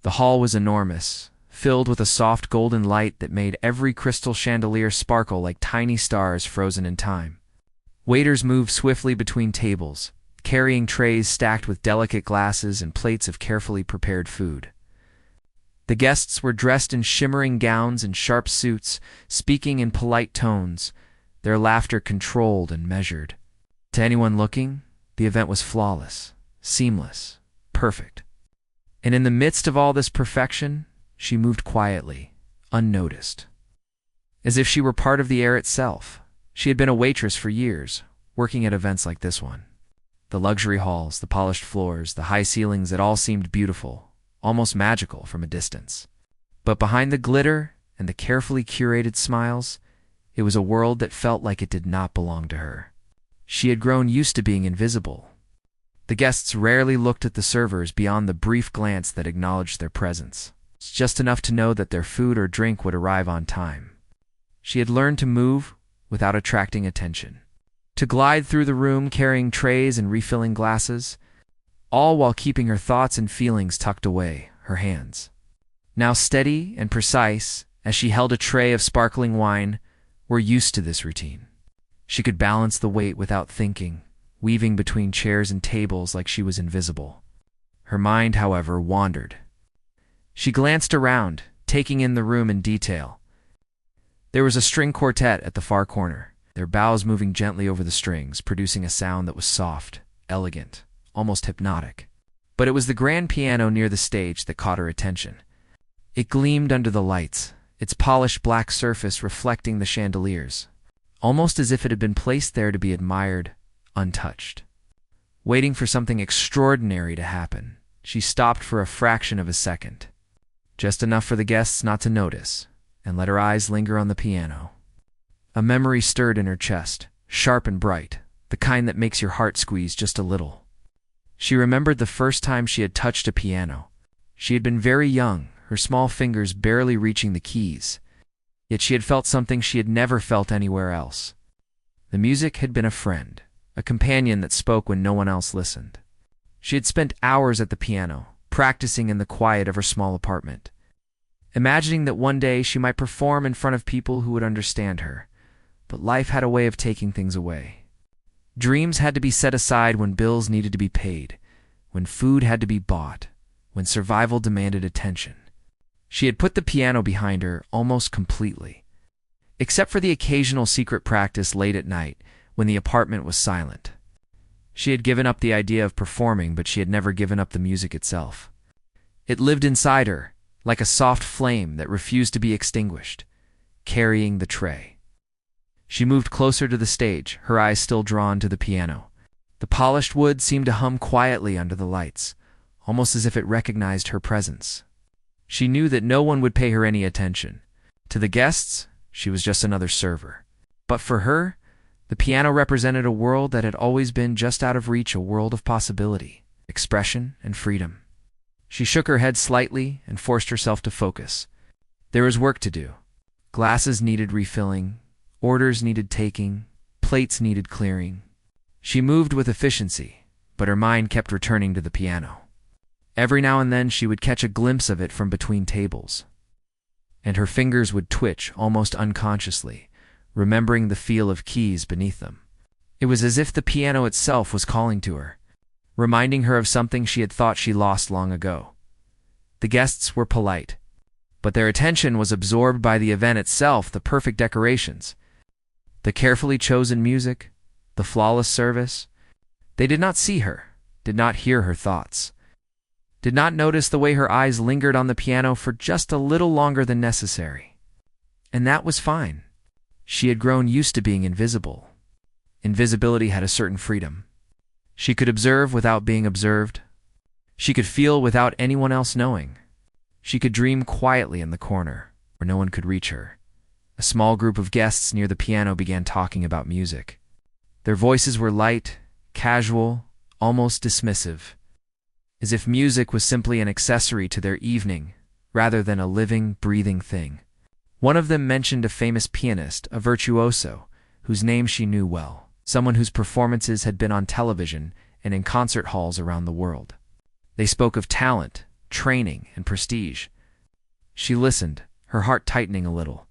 The hall was enormous, filled with a soft golden light that made every crystal chandelier sparkle like tiny stars frozen in time. Waiters moved swiftly between tables, carrying trays stacked with delicate glasses and plates of carefully prepared food. The guests were dressed in shimmering gowns and sharp suits, speaking in polite tones, their laughter controlled and measured. To anyone looking, the event was flawless, seamless, perfect. And in the midst of all this perfection, she moved quietly, unnoticed. As if she were part of the air itself, she had been a waitress for years, working at events like this one. The luxury halls, the polished floors, the high ceilings, it all seemed beautiful, almost magical from a distance. But behind the glitter and the carefully curated smiles, it was a world that felt like it did not belong to her. She had grown used to being invisible. The guests rarely looked at the servers beyond the brief glance that acknowledged their presence. It's just enough to know that their food or drink would arrive on time. She had learned to move without attracting attention, to glide through the room carrying trays and refilling glasses, all while keeping her thoughts and feelings tucked away, her hands. Now steady and precise, as she held a tray of sparkling wine, were used to this routine. She could balance the weight without thinking, weaving between chairs and tables like she was invisible. Her mind, however, wandered. She glanced around, taking in the room in detail. There was a string quartet at the far corner, their bows moving gently over the strings, producing a sound that was soft, elegant, almost hypnotic. But it was the grand piano near the stage that caught her attention. It gleamed under the lights, its polished black surface reflecting the chandeliers, almost as if it had been placed there to be admired, untouched. Waiting for something extraordinary to happen, she stopped for a fraction of a second, just enough for the guests not to notice, and let her eyes linger on the piano. A memory stirred in her chest, sharp and bright, the kind that makes your heart squeeze just a little. She remembered the first time she had touched a piano. She had been very young, her small fingers barely reaching the keys, yet she had felt something she had never felt anywhere else. The music had been a friend, a companion that spoke when no one else listened. She had spent hours at the piano, practicing in the quiet of her small apartment, imagining that one day she might perform in front of people who would understand her. But life had a way of taking things away. Dreams had to be set aside when bills needed to be paid, when food had to be bought, when survival demanded attention. She had put the piano behind her almost completely, except for the occasional secret practice late at night when the apartment was silent. She had given up the idea of performing, but she had never given up the music itself. It lived inside her, like a soft flame that refused to be extinguished, carrying the tray. She moved closer to the stage, her eyes still drawn to the piano. The polished wood seemed to hum quietly under the lights, almost as if it recognized her presence. She knew that no one would pay her any attention. To the guests, she was just another server. But for her, the piano represented a world that had always been just out of reach, a world of possibility, expression, and freedom. She shook her head slightly and forced herself to focus. There was work to do. Glasses needed refilling, orders needed taking, plates needed clearing. She moved with efficiency, but her mind kept returning to the piano. Every now and then she would catch a glimpse of it from between tables, and her fingers would twitch almost unconsciously, remembering the feel of keys beneath them. It was as if the piano itself was calling to her, reminding her of something she had thought she lost long ago. The guests were polite, but their attention was absorbed by the event itself, the perfect decorations, the carefully chosen music, the flawless service. They did not see her, did not hear her thoughts, did not notice the way her eyes lingered on the piano for just a little longer than necessary. And that was fine. She had grown used to being invisible. Invisibility had a certain freedom. She could observe without being observed. She could feel without anyone else knowing. She could dream quietly in the corner, where no one could reach her. A small group of guests near the piano began talking about music. Their voices were light, casual, almost dismissive, as if music was simply an accessory to their evening, rather than a living, breathing thing. One of them mentioned a famous pianist, a virtuoso, whose name she knew well, someone whose performances had been on television and in concert halls around the world. They spoke of talent, training, and prestige. She listened, her heart tightening a little.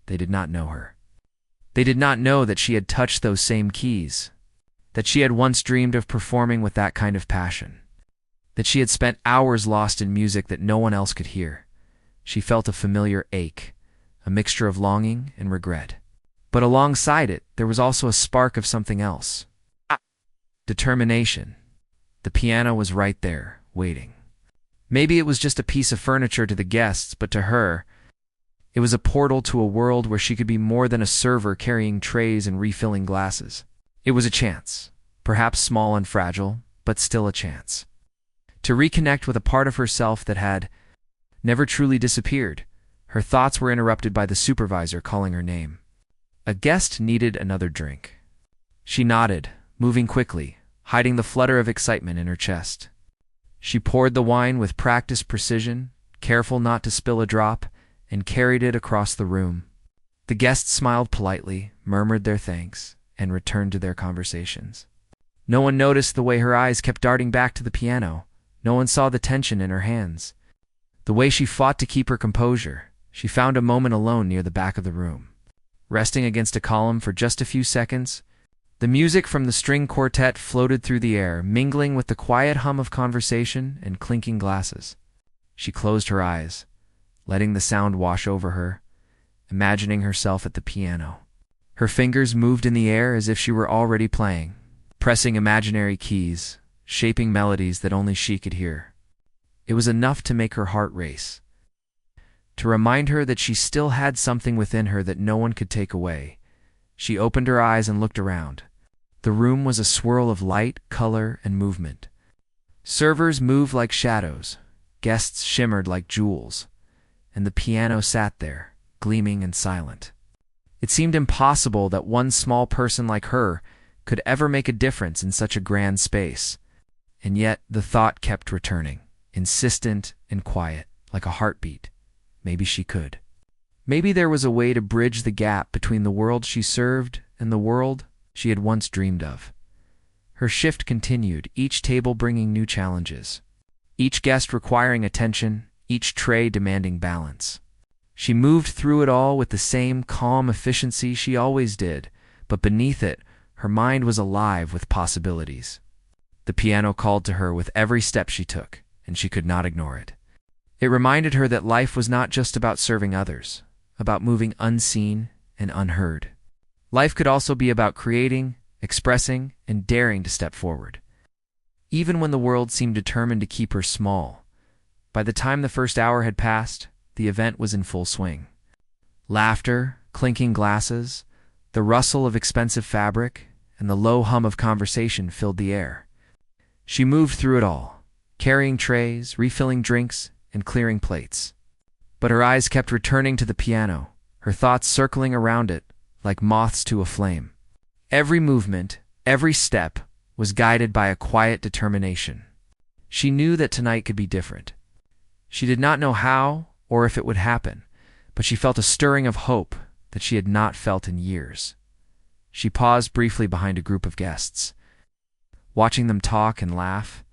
They did not know her. They did not know that she had touched those same keys, that she had once dreamed of performing with that kind of passion, that she had spent hours lost in music that no one else could hear. She felt a familiar ache, a mixture of longing and regret. But alongside it, there was also a spark of something else. Determination. The piano was right there, waiting. Maybe it was just a piece of furniture to the guests, but to her, it was a portal to a world where she could be more than a server carrying trays and refilling glasses. It was a chance, perhaps small and fragile, but still a chance, to reconnect with a part of herself that had never truly disappeared. Her thoughts were interrupted by the supervisor calling her name. A guest needed another drink. She nodded, moving quickly, hiding the flutter of excitement in her chest. She poured the wine with practiced precision, careful not to spill a drop, and carried it across the room. The guests smiled politely, murmured their thanks, and returned to their conversations. No one noticed the way her eyes kept darting back to the piano. No one saw the tension in her hands, the way she fought to keep her composure. She found a moment alone near the back of the room. Resting against a column for just a few seconds, the music from the string quartet floated through the air, mingling with the quiet hum of conversation and clinking glasses. She closed her eyes, letting the sound wash over her, imagining herself at the piano. Her fingers moved in the air as if she were already playing, pressing imaginary keys, shaping melodies that only she could hear. It was enough to make her heart race, to remind her that she still had something within her that no one could take away. She opened her eyes and looked around. The room was a swirl of light, color, and movement. Servers moved like shadows, guests shimmered like jewels, and the piano sat there, gleaming and silent. It seemed impossible that one small person like her could ever make a difference in such a grand space. And yet the thought kept returning, insistent and quiet, like a heartbeat. Maybe she could. Maybe there was a way to bridge the gap between the world she served and the world she had once dreamed of. Her shift continued, each table bringing new challenges, each guest requiring attention, each tray demanding balance. She moved through it all with the same calm efficiency she always did, but beneath it, her mind was alive with possibilities. The piano called to her with every step she took, and she could not ignore it. It reminded her that life was not just about serving others, about moving unseen and unheard. Life could also be about creating, expressing, and daring to step forward. Even when the world seemed determined to keep her small, by the time the first hour had passed, the event was in full swing. Laughter, clinking glasses, the rustle of expensive fabric, and the low hum of conversation filled the air. She moved through it all, carrying trays, refilling drinks, and clearing plates. But her eyes kept returning to the piano, her thoughts circling around it like moths to a flame. Every movement, every step, was guided by a quiet determination. She knew that tonight could be different. She did not know how or if it would happen, but she felt a stirring of hope that she had not felt in years. She paused briefly behind a group of guests, watching them talk and laugh.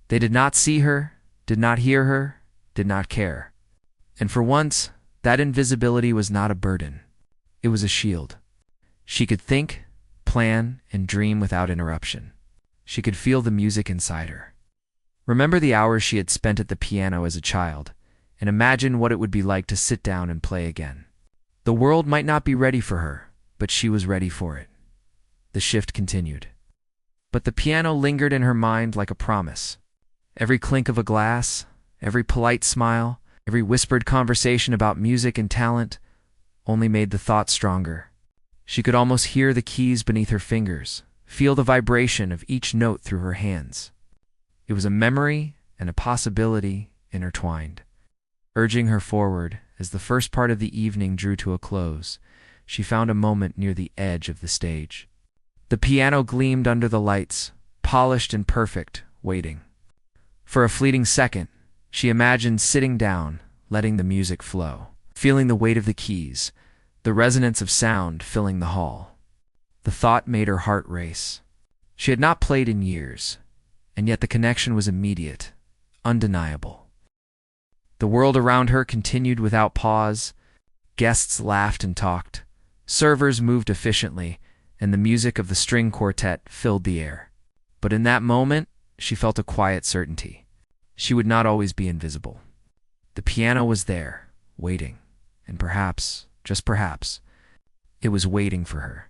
They did not see her, did not hear her, did not care. And for once, that invisibility was not a burden. It was a shield. She could think, plan, and dream without interruption. She could feel the music inside her. Remember the hours she had spent at the piano as a child, and imagine what it would be like to sit down and play again. The world might not be ready for her, but she was ready for it. The shift continued. But the piano lingered in her mind like a promise. Every clink of a glass, every polite smile, every whispered conversation about music and talent only made the thought stronger. She could almost hear the keys beneath her fingers, feel the vibration of each note through her hands. It was a memory and a possibility intertwined. Urging her forward, as the first part of the evening drew to a close, she found a moment near the edge of the stage. The piano gleamed under the lights, polished and perfect, waiting. For a fleeting second, she imagined sitting down, letting the music flow, feeling the weight of the keys, the resonance of sound filling the hall. The thought made her heart race. She had not played in years, and yet the connection was immediate, undeniable. The world around her continued without pause. Guests laughed and talked. Servers moved efficiently, and the music of the string quartet filled the air. But in that moment, she felt a quiet certainty. She would not always be invisible. The piano was there, waiting, and perhaps, just perhaps, it was waiting for her.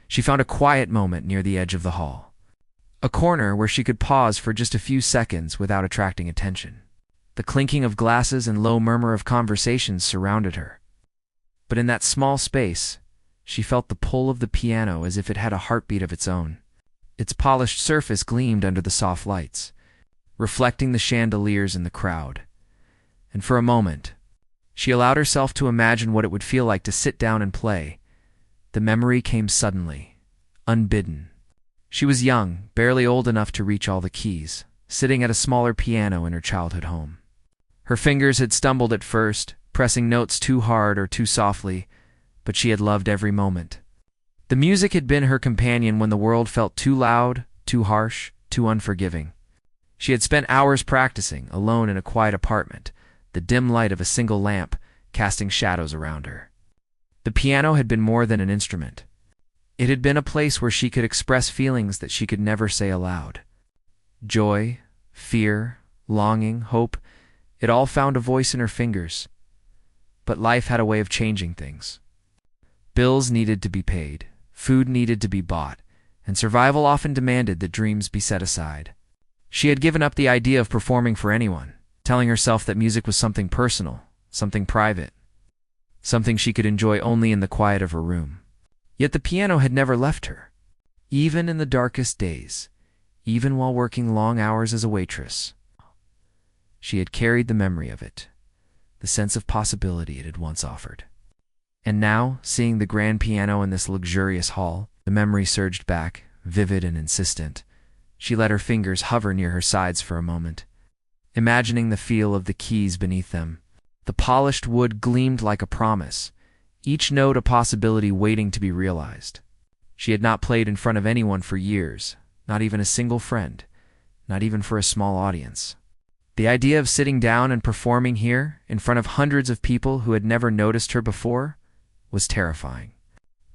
She found a quiet moment near the edge of the hall, a corner where she could pause for just a few seconds without attracting attention. The clinking of glasses and low murmur of conversations surrounded her. But in that small space, she felt the pull of the piano as if it had a heartbeat of its own. Its polished surface gleamed under the soft lights, reflecting the chandeliers in the crowd. And for a moment, she allowed herself to imagine what it would feel like to sit down and play. The memory came suddenly, unbidden. She was young, barely old enough to reach all the keys, sitting at a smaller piano in her childhood home. Her fingers had stumbled at first, pressing notes too hard or too softly, but she had loved every moment. The music had been her companion when the world felt too loud, too harsh, too unforgiving. She had spent hours practicing, alone in a quiet apartment, the dim light of a single lamp casting shadows around her. The piano had been more than an instrument. It had been a place where she could express feelings that she could never say aloud. Joy, fear, longing, hope, it all found a voice in her fingers. But life had a way of changing things. Bills needed to be paid, food needed to be bought, and survival often demanded that dreams be set aside. She had given up the idea of performing for anyone, telling herself that music was something personal, something private, something she could enjoy only in the quiet of her room. Yet the piano had never left her. Even in the darkest days, even while working long hours as a waitress, she had carried the memory of it, the sense of possibility it had once offered. And now, seeing the grand piano in this luxurious hall, the memory surged back, vivid and insistent. She let her fingers hover near her sides for a moment, imagining the feel of the keys beneath them. The polished wood gleamed like a promise, each note a possibility waiting to be realized. She had not played in front of anyone for years, not even a single friend, not even for a small audience. The idea of sitting down and performing here, in front of hundreds of people who had never noticed her before, was terrifying.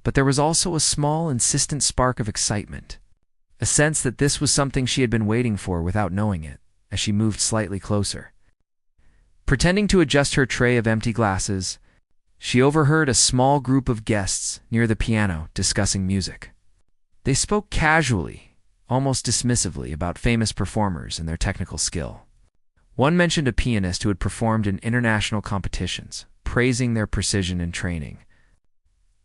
But there was also a small, insistent spark of excitement, a sense that this was something she had been waiting for without knowing it, as she moved slightly closer. Pretending to adjust her tray of empty glasses, she overheard a small group of guests near the piano discussing music. They spoke casually, almost dismissively, about famous performers and their technical skill. One mentioned a pianist who had performed in international competitions, praising their precision and training.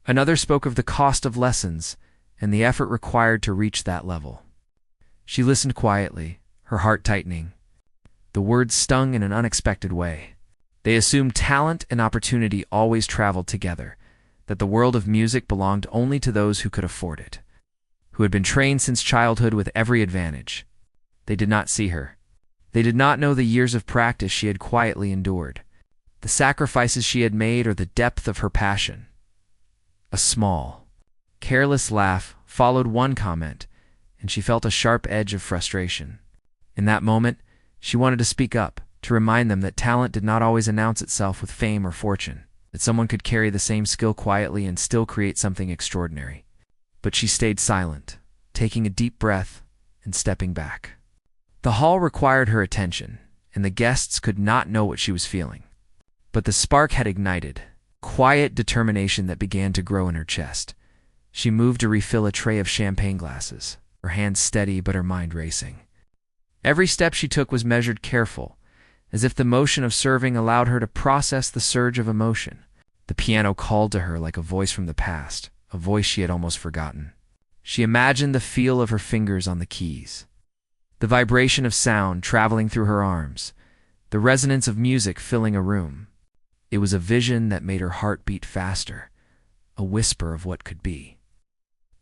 Another spoke of the cost of lessons and the effort required to reach that level. She listened quietly, her heart tightening. The words stung in an unexpected way. They assumed talent and opportunity always traveled together, that the world of music belonged only to those who could afford it, who had been trained since childhood with every advantage. They did not see her. They did not know the years of practice she had quietly endured, the sacrifices she had made, or the depth of her passion. A small, careless laugh followed one comment, and she felt a sharp edge of frustration. In that moment, she wanted to speak up, to remind them that talent did not always announce itself with fame or fortune, that someone could carry the same skill quietly and still create something extraordinary. But she stayed silent, taking a deep breath and stepping back. The hall required her attention, and the guests could not know what she was feeling. But the spark had ignited, quiet determination that began to grow in her chest. She moved to refill a tray of champagne glasses, her hands steady but her mind racing. Every step she took was measured careful, as if the motion of serving allowed her to process the surge of emotion. The piano called to her like a voice from the past, a voice she had almost forgotten. She imagined the feel of her fingers on the keys, the vibration of sound traveling through her arms, the resonance of music filling a room. It was a vision that made her heart beat faster, a whisper of what could be,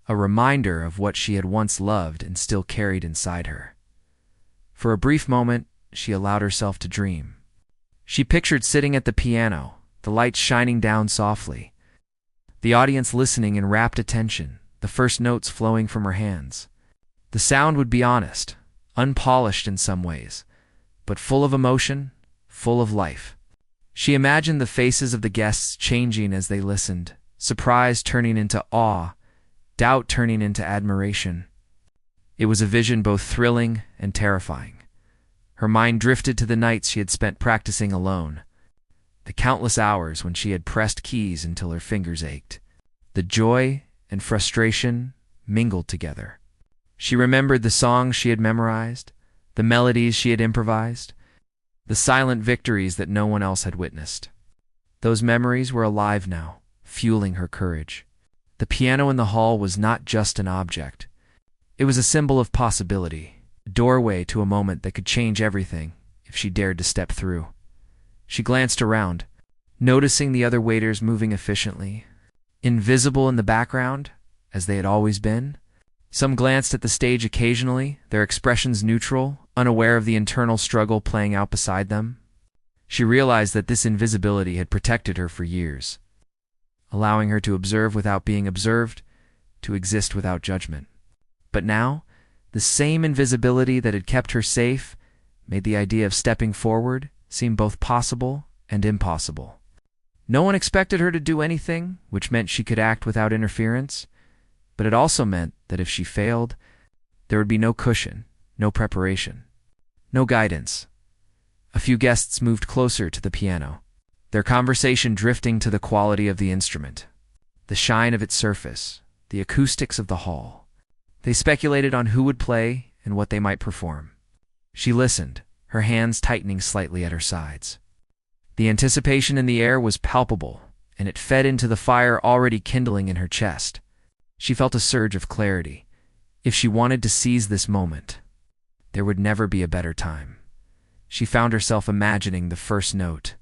a reminder of what she had once loved and still carried inside her. For a brief moment, she allowed herself to dream. She pictured sitting at the piano, the lights shining down softly, the audience listening in rapt attention, the first notes flowing from her hands. The sound would be honest, unpolished in some ways, but full of emotion, full of life. She imagined the faces of the guests changing as they listened, surprise turning into awe, doubt turning into admiration. It was a vision both thrilling and terrifying. Her mind drifted to the nights she had spent practicing alone, the countless hours when she had pressed keys until her fingers ached. The joy and frustration mingled together. She remembered the songs she had memorized, the melodies she had improvised, the silent victories that no one else had witnessed. Those memories were alive now, fueling her courage. The piano in the hall was not just an object. It was a symbol of possibility, a doorway to a moment that could change everything if she dared to step through. She glanced around, noticing the other waiters moving efficiently, invisible in the background, as they had always been. Some glanced at the stage occasionally, their expressions neutral, unaware of the internal struggle playing out beside them. She realized that this invisibility had protected her for years, allowing her to observe without being observed, to exist without judgment. But now, the same invisibility that had kept her safe made the idea of stepping forward seem both possible and impossible. No one expected her to do anything, which meant she could act without interference, but it also meant that if she failed, there would be no cushion, no preparation, no guidance. A few guests moved closer to the piano, their conversation drifting to the quality of the instrument, the shine of its surface, the acoustics of the hall. They speculated on who would play and what they might perform. She listened, her hands tightening slightly at her sides. The anticipation in the air was palpable, and it fed into the fire already kindling in her chest. She felt a surge of clarity. If she wanted to seize this moment, there would never be a better time. She found herself imagining the first note.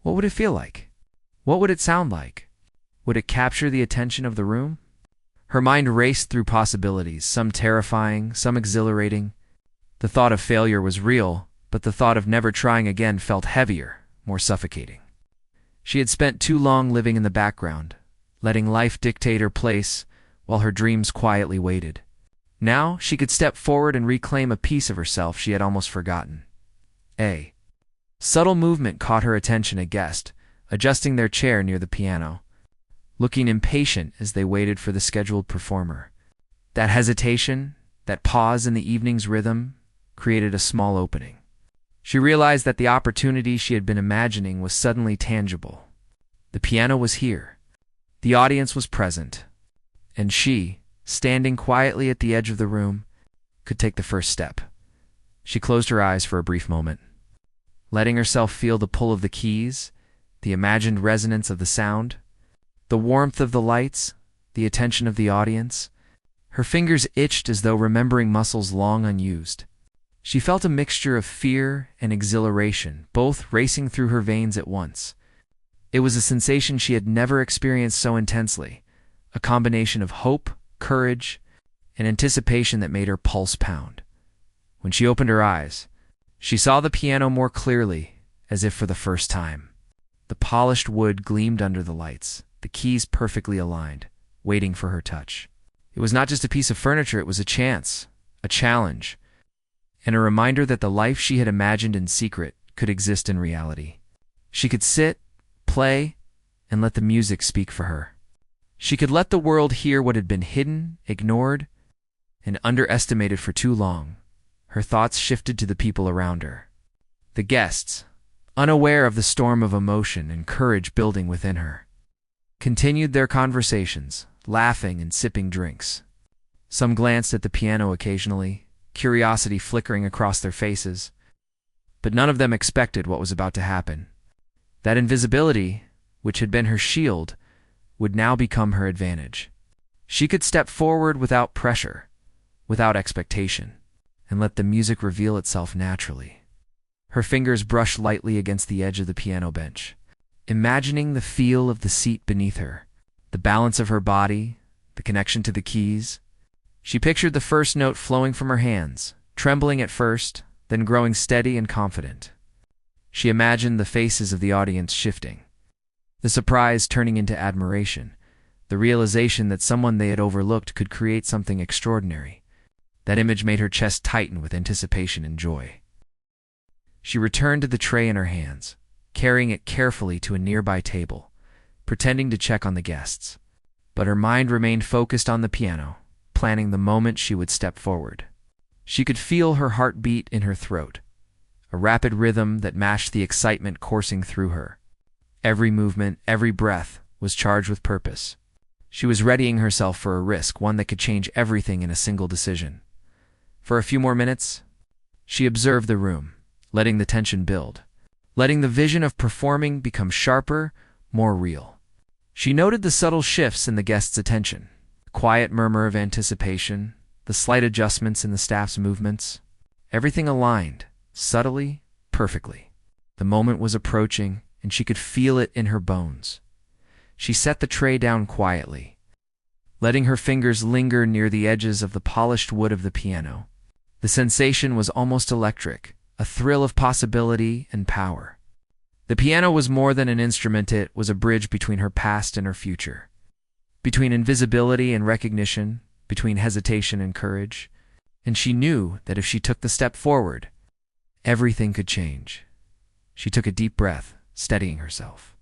What would it feel like? What would it sound like? Would it capture the attention of the room? Her mind raced through possibilities, some terrifying, some exhilarating. The thought of failure was real, but the thought of never trying again felt heavier, more suffocating. She had spent too long living in the background, letting life dictate her place while her dreams quietly waited. Now she could step forward and reclaim a piece of herself she had almost forgotten. A subtle movement caught her attention. A guest, adjusting their chair near the piano, looking impatient as they waited for the scheduled performer. That hesitation, that pause in the evening's rhythm, created a small opening. She realized that the opportunity she had been imagining was suddenly tangible. The piano was here. The audience was present. And she, standing quietly at the edge of the room, could take the first step. She closed her eyes for a brief moment, letting herself feel the pull of the keys, the imagined resonance of the sound, the warmth of the lights, the attention of the audience. Her fingers itched as though remembering muscles long unused. She felt a mixture of fear and exhilaration, both racing through her veins at once. It was a sensation she had never experienced so intensely, a combination of hope, courage, and anticipation that made her pulse pound. When she opened her eyes, she saw the piano more clearly, as if for the first time. The polished wood gleamed under the lights, the keys perfectly aligned, waiting for her touch. It was not just a piece of furniture, it was a chance, a challenge, and a reminder that the life she had imagined in secret could exist in reality. She could sit, play, and let the music speak for her. She could let the world hear what had been hidden, ignored, and underestimated for too long. Her thoughts shifted to the people around her. The guests, unaware of the storm of emotion and courage building within her, continued their conversations, laughing and sipping drinks. Some glanced at the piano occasionally, curiosity flickering across their faces, but none of them expected what was about to happen. That invisibility, which had been her shield, would now become her advantage. She could step forward without pressure, without expectation, and let the music reveal itself naturally. Her fingers brushed lightly against the edge of the piano bench, imagining the feel of the seat beneath her, the balance of her body, the connection to the keys. She pictured the first note flowing from her hands, trembling at first, then growing steady and confident. She imagined the faces of the audience shifting, the surprise turning into admiration, the realization that someone they had overlooked could create something extraordinary. That image made her chest tighten with anticipation and joy. She returned to the tray in her hands, carrying it carefully to a nearby table, pretending to check on the guests. But her mind remained focused on the piano, planning the moment she would step forward. She could feel her heart beat in her throat, a rapid rhythm that matched the excitement coursing through her. Every movement, every breath was charged with purpose. She was readying herself for a risk, one that could change everything in a single decision. For a few more minutes, she observed the room, letting the tension build, letting the vision of performing become sharper, more real. She noted the subtle shifts in the guests' attention, the quiet murmur of anticipation, the slight adjustments in the staff's movements. Everything aligned, subtly, perfectly. The moment was approaching, and she could feel it in her bones. She set the tray down quietly, letting her fingers linger near the edges of the polished wood of the piano. The sensation was almost electric, a thrill of possibility and power. The piano was more than an instrument, it was a bridge between her past and her future. Between invisibility and recognition, between hesitation and courage. And she knew that if she took the step forward, everything could change. She took a deep breath, steadying herself,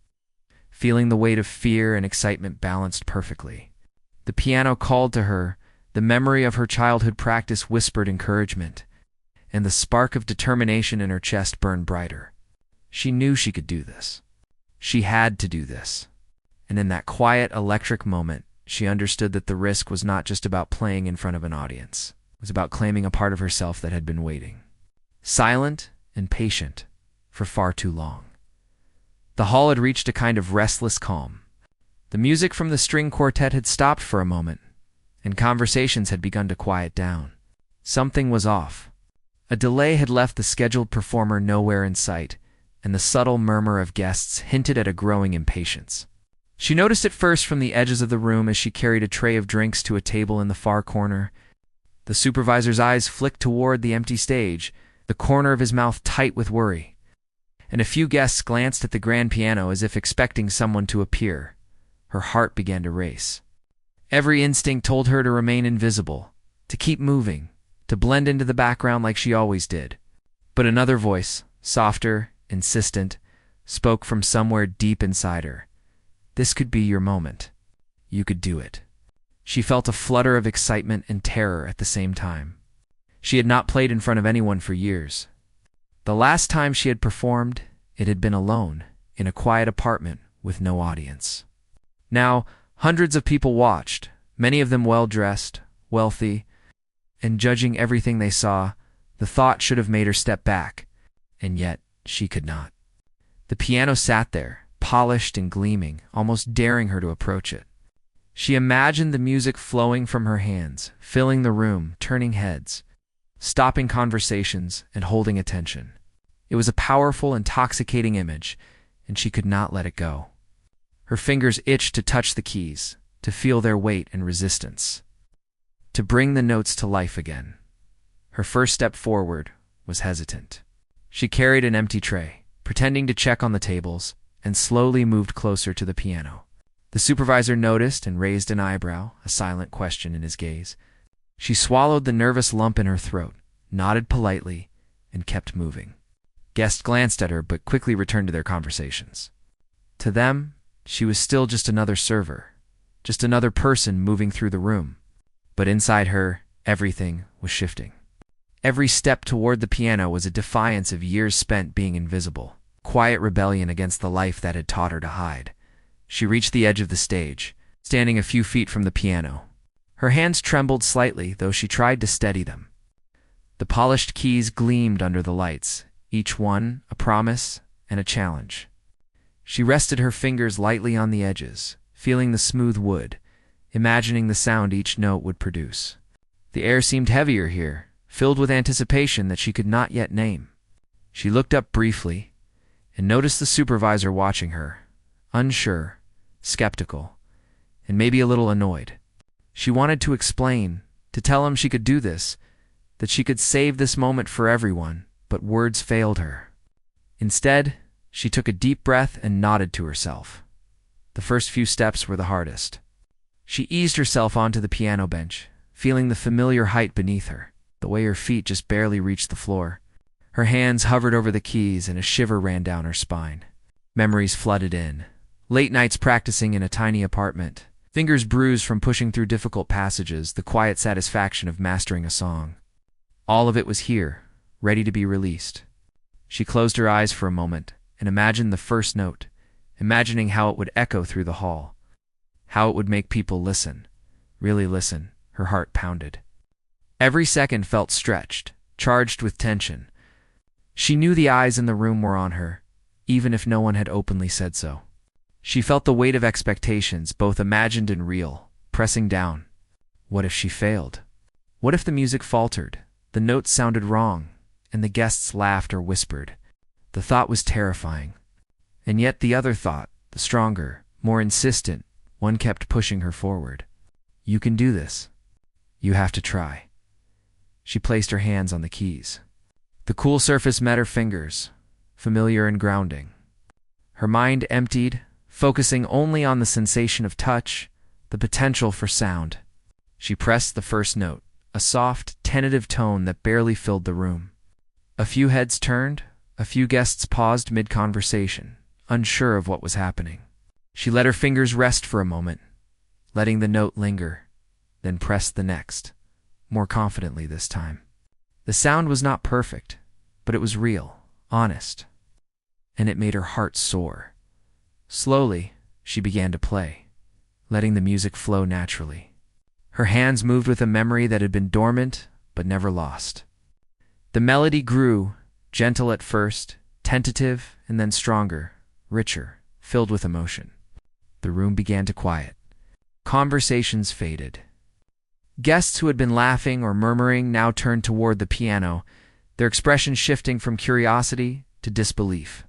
feeling the weight of fear and excitement balanced perfectly. The piano called to her, the memory of her childhood practice whispered encouragement, and the spark of determination in her chest burned brighter. She knew she could do this. She had to do this. And in that quiet, electric moment, she understood that the risk was not just about playing in front of an audience. It was about claiming a part of herself that had been waiting, silent and patient, for far too long. The hall had reached a kind of restless calm. The music from the string quartet had stopped for a moment, and conversations had begun to quiet down. Something was off. A delay had left the scheduled performer nowhere in sight, and the subtle murmur of guests hinted at a growing impatience. She noticed it first from the edges of the room as she carried a tray of drinks to a table in the far corner. The supervisor's eyes flicked toward the empty stage, the corner of his mouth tight with worry. And a few guests glanced at the grand piano as if expecting someone to appear. Her heart began to race. Every instinct told her to remain invisible, to keep moving, to blend into the background like she always did. But another voice, softer, insistent, spoke from somewhere deep inside her. This could be your moment. You could do it. She felt a flutter of excitement and terror at the same time. She had not played in front of anyone for years. The last time she had performed, it had been alone, in a quiet apartment with no audience. Now, hundreds of people watched, many of them well-dressed, wealthy, and judging everything they saw, the thought should have made her step back, and yet she could not. The piano sat there, polished and gleaming, almost daring her to approach it. She imagined the music flowing from her hands, filling the room, turning heads, stopping conversations, and holding attention. It was a powerful, intoxicating image, and she could not let it go. Her fingers itched to touch the keys, to feel their weight and resistance, to bring the notes to life again. Her first step forward was hesitant. She carried an empty tray, pretending to check on the tables, and slowly moved closer to the piano. The supervisor noticed and raised an eyebrow, a silent question in his gaze. She swallowed the nervous lump in her throat, nodded politely, and kept moving. Guests glanced at her but quickly returned to their conversations. To them, she was still just another server, just another person moving through the room. But inside her, everything was shifting. Every step toward the piano was a defiance of years spent being invisible, quiet rebellion against the life that had taught her to hide. She reached the edge of the stage, standing a few feet from the piano. Her hands trembled slightly, though she tried to steady them. The polished keys gleamed under the lights, each one a promise and a challenge. She rested her fingers lightly on the edges, feeling the smooth wood, imagining the sound each note would produce. The air seemed heavier here, filled with anticipation that she could not yet name. She looked up briefly and noticed the supervisor watching her, unsure, skeptical, and maybe a little annoyed. She wanted to explain, to tell him she could do this, that she could save this moment for everyone, but words failed her. Instead, she took a deep breath and nodded to herself. The first few steps were the hardest. She eased herself onto the piano bench, feeling the familiar height beneath her, the way her feet just barely reached the floor. Her hands hovered over the keys and a shiver ran down her spine. Memories flooded in. Late nights practicing in a tiny apartment. Fingers bruised from pushing through difficult passages, the quiet satisfaction of mastering a song. All of it was here, ready to be released. She closed her eyes for a moment and imagined the first note, imagining how it would echo through the hall. How it would make people listen. Really listen. Her heart pounded. Every second felt stretched, charged with tension. She knew the eyes in the room were on her, even if no one had openly said so. She felt the weight of expectations, both imagined and real, pressing down. What if she failed? What if the music faltered, the notes sounded wrong, and the guests laughed or whispered? The thought was terrifying. And yet the other thought, the stronger, more insistent, one kept pushing her forward. You can do this. You have to try. She placed her hands on the keys. The cool surface met her fingers, familiar and grounding. Her mind emptied, focusing only on the sensation of touch, the potential for sound. She pressed the first note, a soft, tentative tone that barely filled the room. A few heads turned, a few guests paused mid-conversation, unsure of what was happening. She let her fingers rest for a moment, letting the note linger, then pressed the next, more confidently this time. The sound was not perfect, but it was real, honest, and it made her heart soar. Slowly, she began to play, letting the music flow naturally. Her hands moved with a memory that had been dormant but never lost. The melody grew, gentle at first, tentative, and then stronger, richer, filled with emotion. The room began to quiet. Conversations faded. Guests who had been laughing or murmuring now turned toward the piano, their expressions shifting from curiosity to disbelief.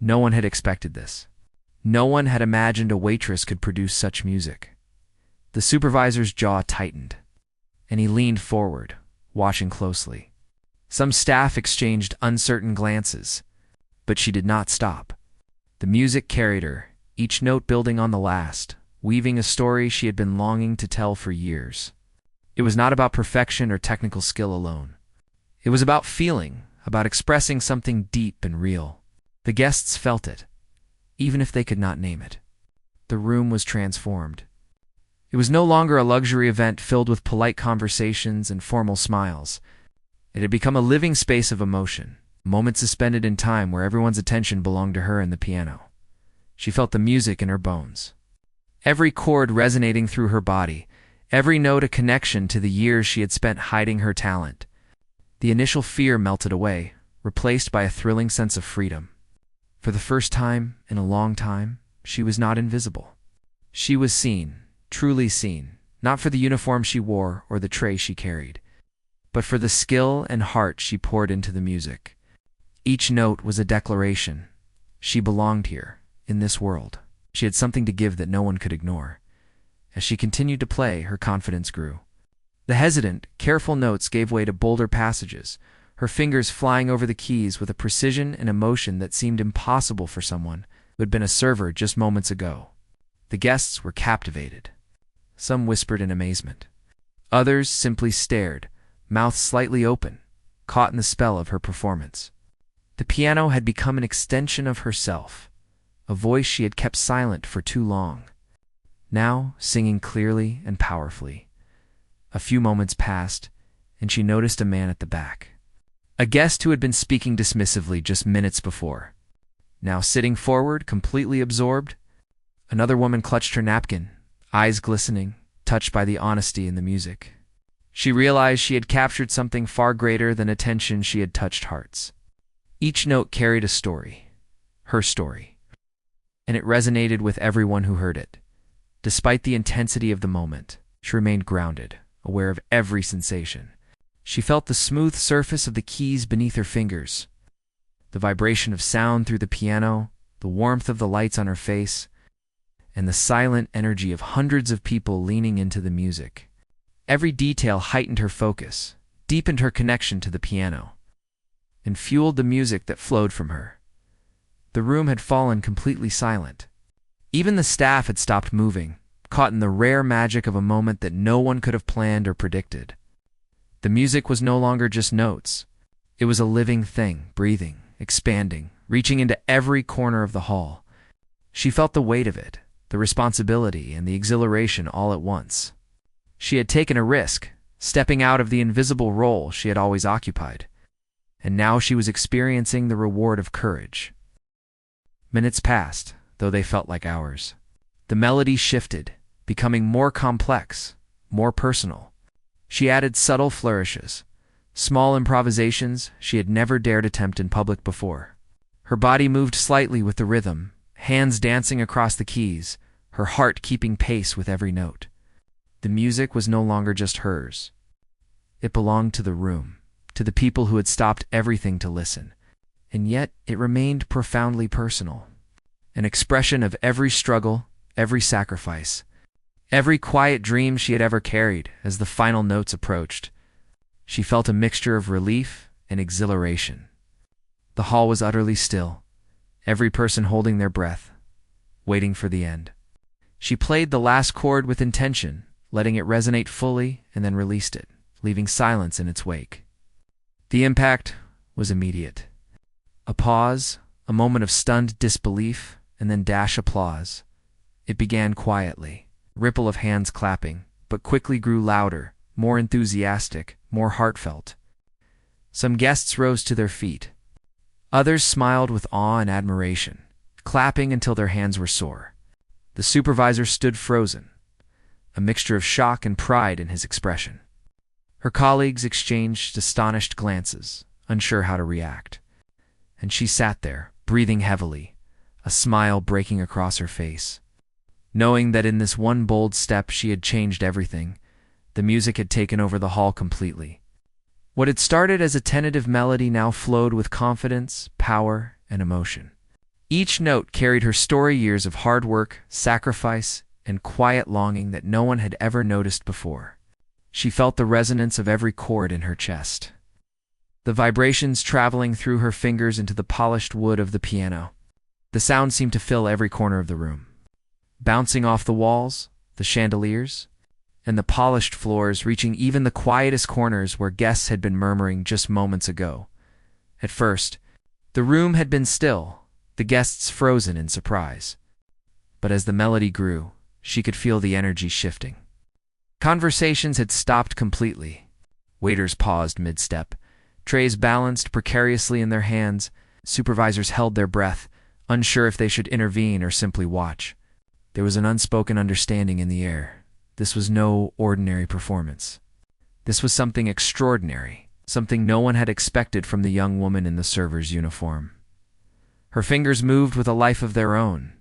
No one had expected this. No one had imagined a waitress could produce such music. The supervisor's jaw tightened, and he leaned forward, watching closely. Some staff exchanged uncertain glances, but she did not stop. The music carried her, each note building on the last, weaving a story she had been longing to tell for years. It was not about perfection or technical skill alone. It was about feeling, about expressing something deep and real. The guests felt it, even if they could not name it. The room was transformed. It was no longer a luxury event filled with polite conversations and formal smiles. It had become a living space of emotion, a moment suspended in time where everyone's attention belonged to her and the piano. She felt the music in her bones. Every chord resonating through her body, every note a connection to the years she had spent hiding her talent. The initial fear melted away, replaced by a thrilling sense of freedom. For the first time in a long time, she was not invisible. She was seen, truly seen, not for the uniform she wore or the tray she carried, but for the skill and heart she poured into the music. Each note was a declaration. She belonged here, in this world. She had something to give that no one could ignore. As she continued to play, her confidence grew. The hesitant, careful notes gave way to bolder passages, her fingers flying over the keys with a precision and emotion that seemed impossible for someone who had been a server just moments ago. The guests were captivated. Some whispered in amazement. Others simply stared, mouths slightly open, caught in the spell of her performance. The piano had become an extension of herself, a voice she had kept silent for too long, now singing clearly and powerfully. A few moments passed, and she noticed a man at the back. A guest who had been speaking dismissively just minutes before. Now sitting forward, completely absorbed. Another woman clutched her napkin, eyes glistening, touched by the honesty in the music. She realized she had captured something far greater than attention. She had touched hearts. Each note carried a story, her story, and it resonated with everyone who heard it. Despite the intensity of the moment, she remained grounded, aware of every sensation. She felt the smooth surface of the keys beneath her fingers, the vibration of sound through the piano, the warmth of the lights on her face, and the silent energy of hundreds of people leaning into the music. Every detail heightened her focus, deepened her connection to the piano, and fueled the music that flowed from her. The room had fallen completely silent. Even the staff had stopped moving, caught in the rare magic of a moment that no one could have planned or predicted. The music was no longer just notes. It was a living thing, breathing, expanding, reaching into every corner of the hall. She felt the weight of it, the responsibility and the exhilaration all at once. She had taken a risk, stepping out of the invisible role she had always occupied, and now she was experiencing the reward of courage. Minutes passed, though they felt like hours. The melody shifted, becoming more complex, more personal. She added subtle flourishes, small improvisations she had never dared attempt in public before. Her body moved slightly with the rhythm, hands dancing across the keys, her heart keeping pace with every note. The music was no longer just hers. It belonged to the room, to the people who had stopped everything to listen, and yet it remained profoundly personal. An expression of every struggle, every sacrifice, every quiet dream she had ever carried as the final notes approached. She felt a mixture of relief and exhilaration. The hall was utterly still, every person holding their breath, waiting for the end. She played the last chord with intention, letting it resonate fully, and then released it, leaving silence in its wake. The impact was immediate. A pause, a moment of stunned disbelief, and then dash applause. It began quietly, ripple of hands clapping, but quickly grew louder, more enthusiastic, more heartfelt. Some guests rose to their feet. Others smiled with awe and admiration, clapping until their hands were sore. The supervisor stood frozen, a mixture of shock and pride in his expression. Her colleagues exchanged astonished glances, unsure how to react. And she sat there, breathing heavily, a smile breaking across her face. Knowing that in this one bold step she had changed everything, the music had taken over the hall completely. What had started as a tentative melody now flowed with confidence, power, and emotion. Each note carried her story, years of hard work, sacrifice, and quiet longing that no one had ever noticed before. She felt the resonance of every chord in her chest, the vibrations traveling through her fingers into the polished wood of the piano. The sound seemed to fill every corner of the room, bouncing off the walls, the chandeliers, and the polished floors, reaching even the quietest corners where guests had been murmuring just moments ago. At first, the room had been still, the guests frozen in surprise. But as the melody grew, she could feel the energy shifting. Conversations had stopped completely. Waiters paused mid-step, trays balanced precariously in their hands. Supervisors held their breath, unsure if they should intervene or simply watch. There was an unspoken understanding in the air. This was no ordinary performance. This was something extraordinary, something no one had expected from the young woman in the server's uniform. Her fingers moved with a life of their own.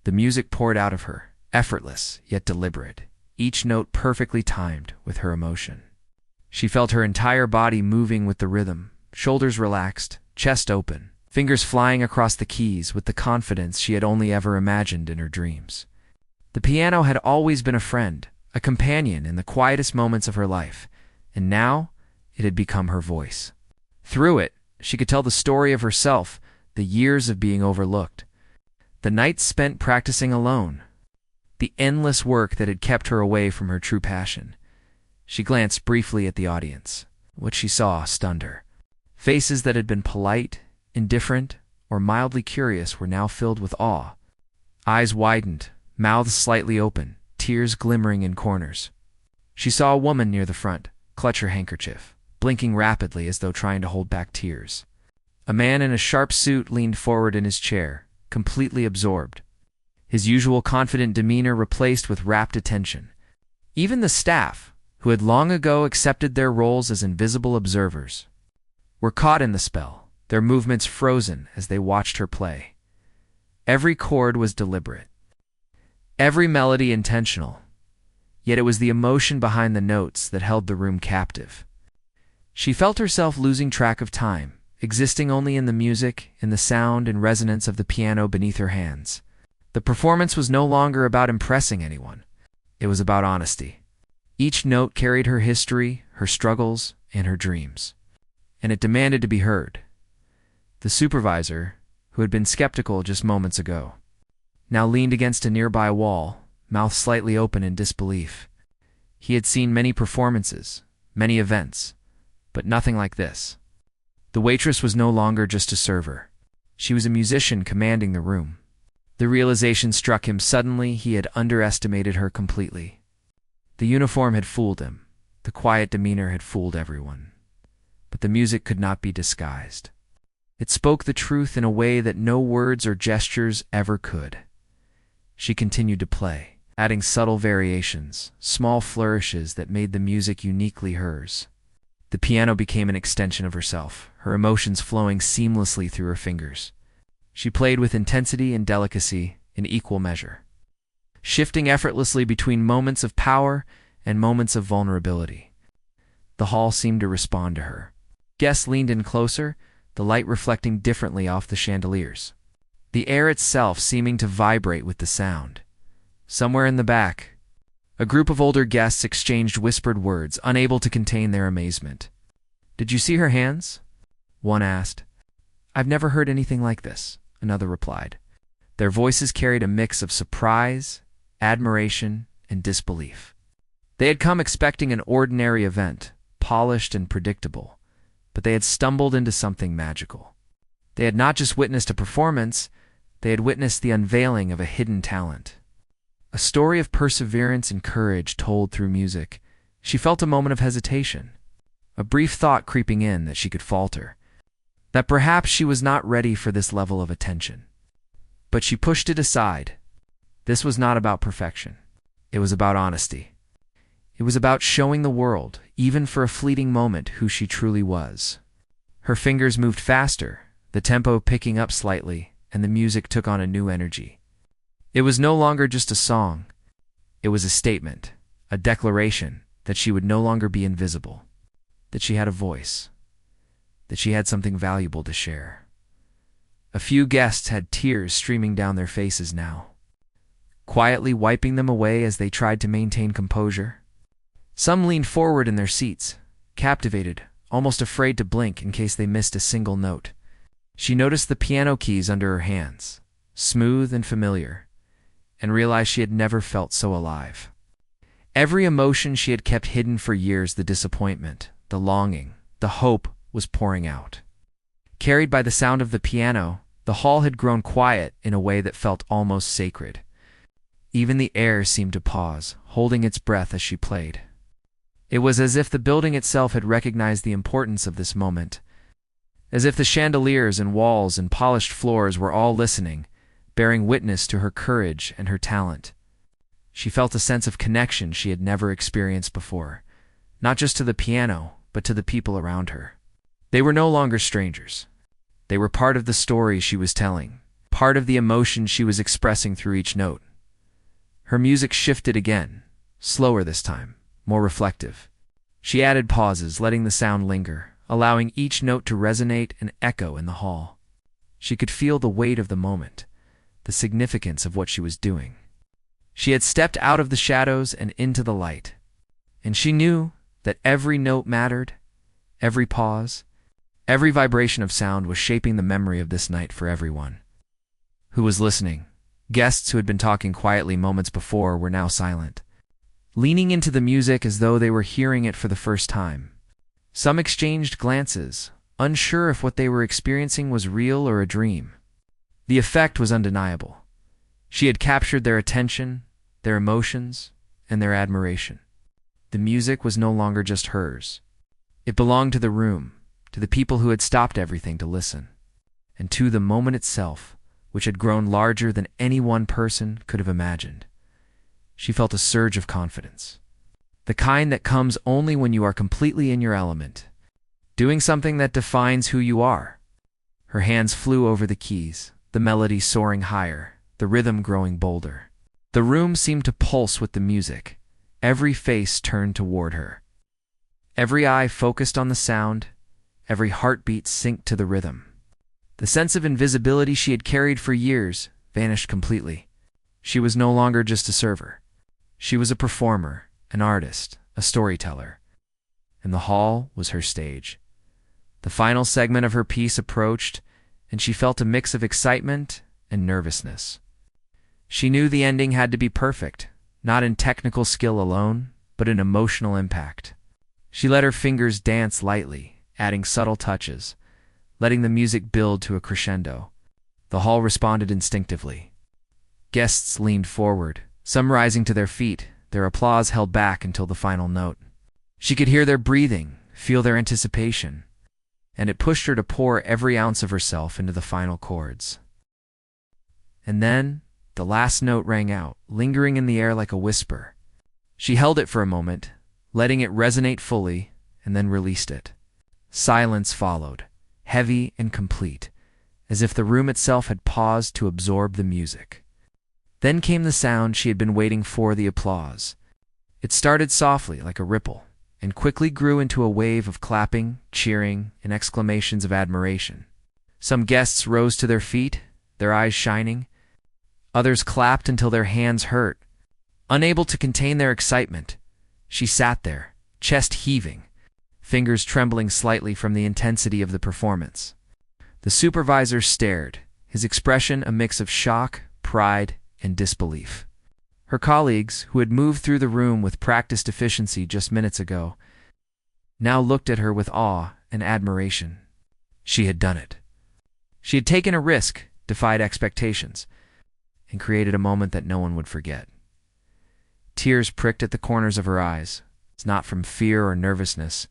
The music poured out of her, effortless yet deliberate, each note perfectly timed with her emotion. She felt her entire body moving with the rhythm, shoulders relaxed, chest open, fingers flying across the keys with the confidence she had only ever imagined in her dreams. The piano had always been a friend, a companion in the quietest moments of her life, and now it had become her voice. Through it, she could tell the story of herself, the years of being overlooked, the nights spent practicing alone, the endless work that had kept her away from her true passion. She glanced briefly at the audience. What she saw stunned her. Faces that had been polite, indifferent, or mildly curious were now filled with awe. Eyes widened, mouths slightly open, tears glimmering in corners. She saw a woman near the front clutch her handkerchief, blinking rapidly as though trying to hold back tears. A man in a sharp suit leaned forward in his chair, completely absorbed, his usual confident demeanor replaced with rapt attention. Even the staff, who had long ago accepted their roles as invisible observers, were caught in the spell, their movements frozen as they watched her play. Every chord was deliberate, every melody intentional, yet it was the emotion behind the notes that held the room captive. She felt herself losing track of time, existing only in the music, in the sound and resonance of the piano beneath her hands. The performance was no longer about impressing anyone. It was about honesty. Each note carried her history, her struggles, and her dreams, and it demanded to be heard. The supervisor, who had been skeptical just moments ago, now leaned against a nearby wall, mouth slightly open in disbelief. He had seen many performances, many events, but nothing like this. The waitress was no longer just a server. She was a musician commanding the room. The realization struck him suddenly. He had underestimated her completely. The uniform had fooled him. The quiet demeanor had fooled everyone. But the music could not be disguised. It spoke the truth in a way that no words or gestures ever could. She continued to play, adding subtle variations, small flourishes that made the music uniquely hers. The piano became an extension of herself, her emotions flowing seamlessly through her fingers. She played with intensity and delicacy in equal measure, shifting effortlessly between moments of power and moments of vulnerability. The hall seemed to respond to her. Guests leaned in closer, the light reflecting differently off the chandeliers, the air itself seeming to vibrate with the sound. Somewhere in the back, a group of older guests exchanged whispered words, unable to contain their amazement. "Did you see her hands?" one asked. "I've never heard anything like this," another replied. Their voices carried a mix of surprise, admiration, and disbelief. They had come expecting an ordinary event, polished and predictable, but they had stumbled into something magical. They had not just witnessed a performance, they had witnessed the unveiling of a hidden talent. A story of perseverance and courage told through music. She felt a moment of hesitation, a brief thought creeping in that she could falter, that perhaps she was not ready for this level of attention. But she pushed it aside. This was not about perfection. It was about honesty. It was about showing the world, even for a fleeting moment, who she truly was. Her fingers moved faster, the tempo picking up slightly, and the music took on a new energy. It was no longer just a song. It was a statement, a declaration that she would no longer be invisible, that she had a voice, that she had something valuable to share. A few guests had tears streaming down their faces now, quietly wiping them away as they tried to maintain composure. Some leaned forward in their seats, captivated, almost afraid to blink in case they missed a single note. She noticed the piano keys under her hands, smooth and familiar, and realized she had never felt so alive. Every emotion she had kept hidden for years, the disappointment, the longing, the hope, was pouring out. Carried by the sound of the piano, the hall had grown quiet in a way that felt almost sacred. Even the air seemed to pause, holding its breath as she played. It was as if the building itself had recognized the importance of this moment, as if the chandeliers and walls and polished floors were all listening, bearing witness to her courage and her talent. She felt a sense of connection she had never experienced before, not just to the piano, but to the people around her. They were no longer strangers. They were part of the story she was telling, part of the emotion she was expressing through each note. Her music shifted again, slower this time, more reflective. She added pauses, letting the sound linger, allowing each note to resonate and echo in the hall. She could feel the weight of the moment, the significance of what she was doing. She had stepped out of the shadows and into the light, and she knew that every note mattered, every pause, every vibration of sound was shaping the memory of this night for everyone who was listening. Guests who had been talking quietly moments before were now silent, leaning into the music as though they were hearing it for the first time. Some exchanged glances, unsure if what they were experiencing was real or a dream. The effect was undeniable. She had captured their attention, their emotions, and their admiration. The music was no longer just hers. It belonged to the room, to the people who had stopped everything to listen, and to the moment itself, which had grown larger than any one person could have imagined. She felt a surge of confidence, the kind that comes only when you are completely in your element, doing something that defines who you are. Her hands flew over the keys, the melody soaring higher, the rhythm growing bolder. The room seemed to pulse with the music, every face turned toward her, every eye focused on the sound, every heartbeat synced to the rhythm. The sense of invisibility she had carried for years vanished completely. She was no longer just a server. She was a performer, an artist, a storyteller, and the hall was her stage. The final segment of her piece approached, and she felt a mix of excitement and nervousness. She knew the ending had to be perfect, not in technical skill alone, but in emotional impact. She let her fingers dance lightly, adding subtle touches, letting the music build to a crescendo. The hall responded instinctively. Guests leaned forward, some rising to their feet, their applause held back until the final note. She could hear their breathing, feel their anticipation, and it pushed her to pour every ounce of herself into the final chords. And then, the last note rang out, lingering in the air like a whisper. She held it for a moment, letting it resonate fully, and then released it. Silence followed, heavy and complete, as if the room itself had paused to absorb the music. Then came the sound she had been waiting for, the applause. It started softly, like a ripple, and quickly grew into a wave of clapping, cheering, and exclamations of admiration. Some guests rose to their feet, their eyes shining. Others clapped until their hands hurt. Unable to contain their excitement, she sat there, chest heaving, fingers trembling slightly from the intensity of the performance. The supervisor stared, his expression a mix of shock, pride, and disbelief. Her colleagues, who had moved through the room with practiced efficiency just minutes ago, now looked at her with awe and admiration. She had done it. She had taken a risk, defied expectations, and created a moment that no one would forget. Tears pricked at the corners of her eyes, not from fear or nervousness,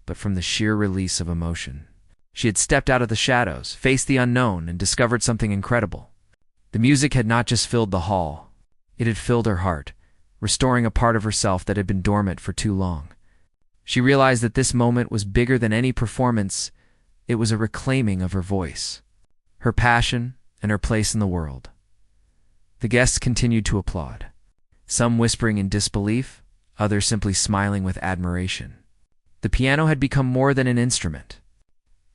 but from the sheer release of emotion. She had stepped out of the shadows, faced the unknown, and discovered something incredible. The music had not just filled the hall, it had filled her heart, restoring a part of herself that had been dormant for too long. She realized that this moment was bigger than any performance. It was a reclaiming of her voice, her passion, and her place in the world. The guests continued to applaud, some whispering in disbelief, others simply smiling with admiration. The piano had become more than an instrument.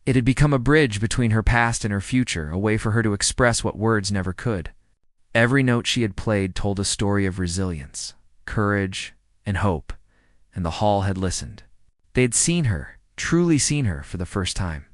It had become a bridge between her past and her future, a way for her to express what words never could. Every note she had played told a story of resilience, courage, and hope, and the hall had listened. They had seen her, truly seen her, for the first time.